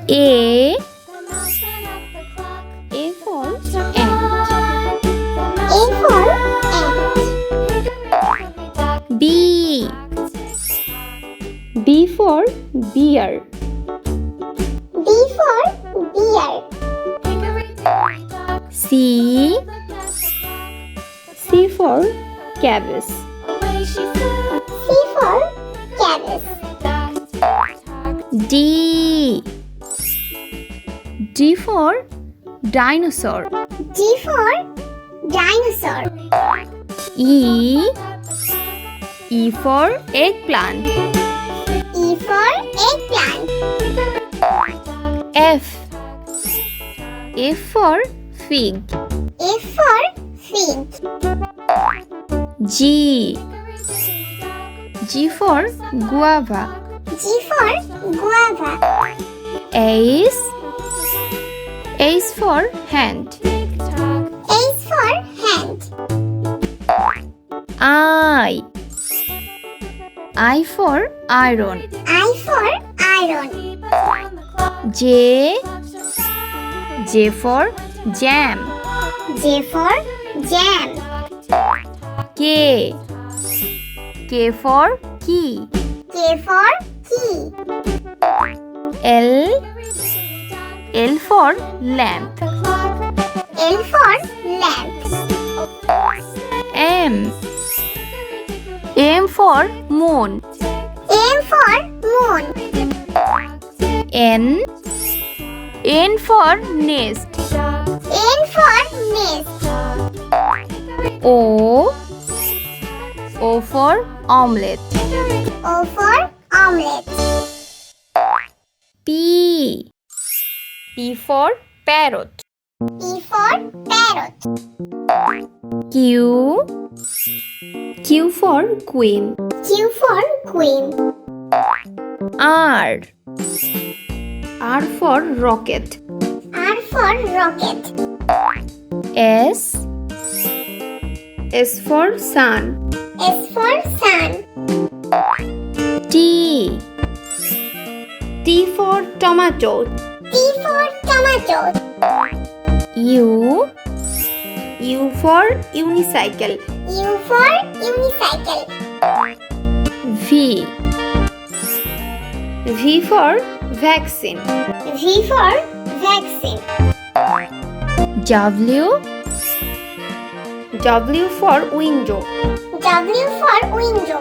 A for ant. A for ant. B for bear. B for bear. C for cabbage. C for cabbage. D for dinosaur. D for dinosaur. E for eggplant. E for eggplant. F for fig. F for fig. G for guava. G for guava. H for hand. H for hand. I for iron. I for iron. J for jam. J for jam. K for key. K for key. L for lamp. L for lamp. M for moon. M for moon. N for nest. N for nest. O for omelette. O for omelette. P for parrot. P for parrot. Q for queen. Q for queen. R for rocket. R for rocket. S for sun. S for sun. T for tomato. T for tomato. U for unicycle. U for unicycle. V for vaccine. V for vaccine. W for window. W for window.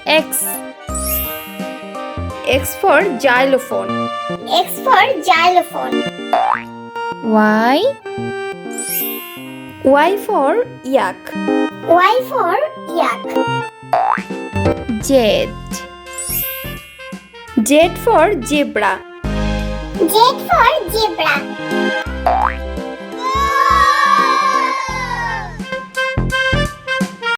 X for xylophone. X for xylophone. Y for yak. Y for yak. Z for zebra. Z for zebra.